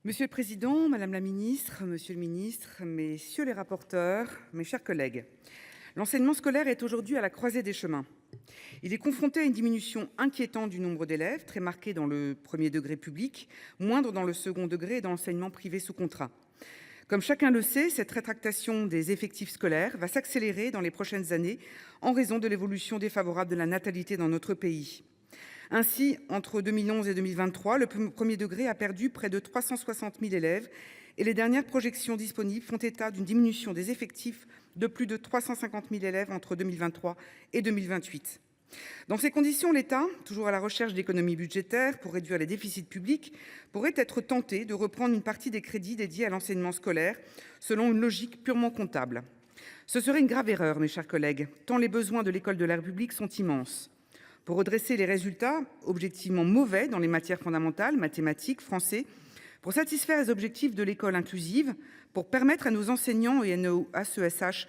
Monsieur le président, madame la ministre, monsieur le ministre, messieurs les rapporteurs, mes chers collègues, l'enseignement scolaire est aujourd'hui à la croisée des chemins. Il est confronté à une diminution inquiétante du nombre d'élèves, très marquée dans le premier degré public, moindre dans le second degré et dans l'enseignement privé sous contrat. Comme chacun le sait, cette rétractation des effectifs scolaires va s'accélérer dans les prochaines années en raison de l'évolution défavorable de la natalité dans notre pays. Ainsi, entre 2011 et 2023, le premier degré a perdu près de 360 000 élèves et les dernières projections disponibles font état d'une diminution des effectifs de plus de 350 000 élèves entre 2023 et 2028. Dans ces conditions, l'État, toujours à la recherche d'économies budgétaires pour réduire les déficits publics, pourrait être tenté de reprendre une partie des crédits dédiés à l'enseignement scolaire selon une logique purement comptable. Ce serait une grave erreur, mes chers collègues, tant les besoins de l'école de la République sont immenses. Pour redresser les résultats objectivement mauvais dans les matières fondamentales, mathématiques, français, pour satisfaire les objectifs de l'école inclusive, pour permettre à nos enseignants et à nos AESH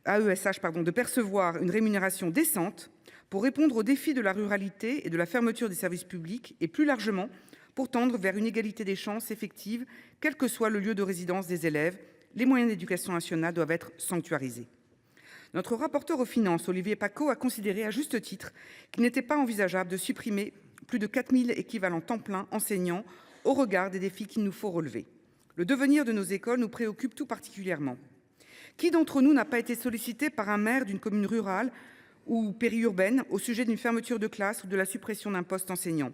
de percevoir une rémunération décente, pour répondre aux défis de la ruralité et de la fermeture des services publics et plus largement pour tendre vers une égalité des chances effective, quel que soit le lieu de résidence des élèves, les moyens d'éducation nationale doivent être sanctuarisés. Notre rapporteur aux finances, Olivier Paccaud, a considéré à juste titre qu'il n'était pas envisageable de supprimer plus de 4 000 équivalents temps plein enseignants au regard des défis qu'il nous faut relever. Le devenir de nos écoles nous préoccupe tout particulièrement. Qui d'entre nous n'a pas été sollicité par un maire d'une commune rurale ou périurbaine au sujet d'une fermeture de classe ou de la suppression d'un poste enseignant?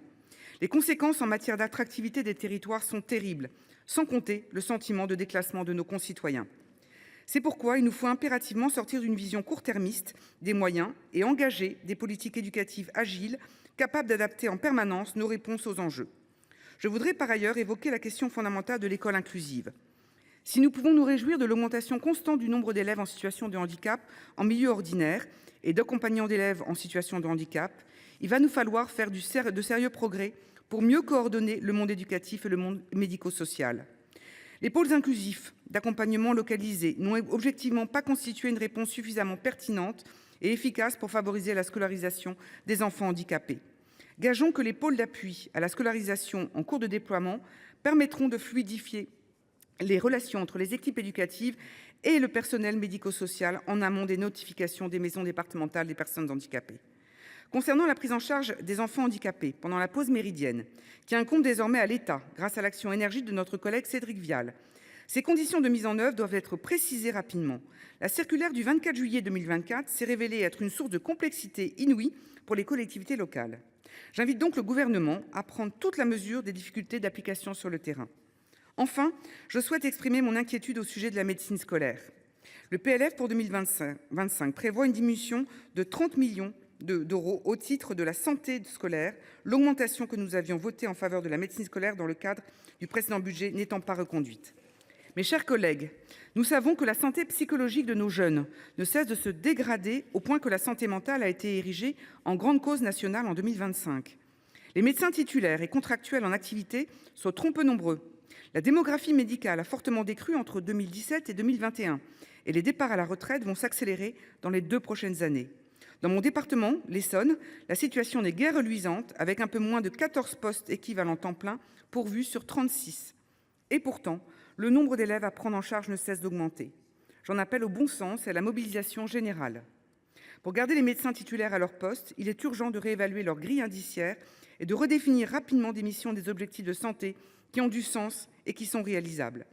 Les conséquences en matière d'attractivité des territoires sont terribles, sans compter le sentiment de déclassement de nos concitoyens. C'est pourquoi il nous faut impérativement sortir d'une vision court-termiste des moyens et engager des politiques éducatives agiles, capables d'adapter en permanence nos réponses aux enjeux. Je voudrais par ailleurs évoquer la question fondamentale de l'école inclusive. Si nous pouvons nous réjouir de l'augmentation constante du nombre d'élèves en situation de handicap en milieu ordinaire et d'accompagnants d'élèves en situation de handicap, il va nous falloir faire de sérieux progrès pour mieux coordonner le monde éducatif et le monde médico-social. Les pôles inclusifs d'accompagnement localisés n'ont objectivement pas constitué une réponse suffisamment pertinente et efficace pour favoriser la scolarisation des enfants handicapés. Gageons que les pôles d'appui à la scolarisation en cours de déploiement permettront de fluidifier les relations entre les équipes éducatives et le personnel médico-social en amont des notifications des maisons départementales des personnes handicapées. Concernant la prise en charge des enfants handicapés pendant la pause méridienne, qui incombe désormais à l'État grâce à l'action énergique de notre collègue Cédric Vial, ces conditions de mise en œuvre doivent être précisées rapidement. La circulaire du 24 juillet 2024 s'est révélée être une source de complexité inouïe pour les collectivités locales. J'invite donc le Gouvernement à prendre toute la mesure des difficultés d'application sur le terrain. Enfin, je souhaite exprimer mon inquiétude au sujet de la médecine scolaire. Le PLF pour 2025 prévoit une diminution de 30 millions d'euros au titre de la santé scolaire, l'augmentation que nous avions votée en faveur de la médecine scolaire dans le cadre du précédent budget n'étant pas reconduite. Mes chers collègues, nous savons que la santé psychologique de nos jeunes ne cesse de se dégrader au point que la santé mentale a été érigée en grande cause nationale en 2025. Les médecins titulaires et contractuels en activité sont trop peu nombreux. La démographie médicale a fortement décru entre 2017 et 2021 et les départs à la retraite vont s'accélérer dans les 2 prochaines années. Dans mon département, l'Essonne, la situation n'est guère reluisante avec un peu moins de 14 postes équivalents temps plein pourvus sur 36. Et pourtant, le nombre d'élèves à prendre en charge ne cesse d'augmenter. J'en appelle au bon sens et à la mobilisation générale. Pour garder les médecins titulaires à leur poste, il est urgent de réévaluer leur grille indiciaire et de redéfinir rapidement des missions et des objectifs de santé qui ont du sens et qui sont réalisables.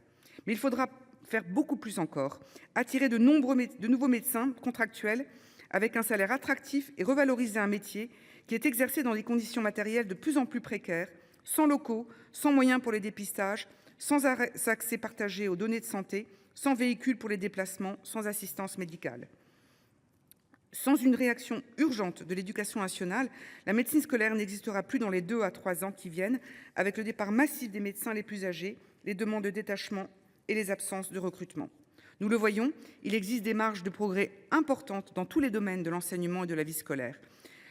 Mais il faudra faire beaucoup plus encore, attirer de nouveaux médecins contractuels avec un salaire attractif et revaloriser un métier qui est exercé dans des conditions matérielles de plus en plus précaires, sans locaux, sans moyens pour les dépistages, sans accès partagé aux données de santé, sans véhicule pour les déplacements, sans assistance médicale. Sans une réaction urgente de l'éducation nationale, la médecine scolaire n'existera plus dans les 2 à 3 ans qui viennent, avec le départ massif des médecins les plus âgés, les demandes de détachement et les absences de recrutement. Nous le voyons, il existe des marges de progrès importantes dans tous les domaines de l'enseignement et de la vie scolaire.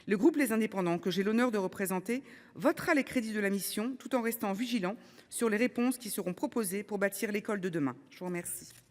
Le groupe Les Indépendants, que j'ai l'honneur de représenter, votera les crédits de la mission tout en restant vigilant sur les réponses qui seront proposées pour bâtir l'école de demain. Je vous remercie.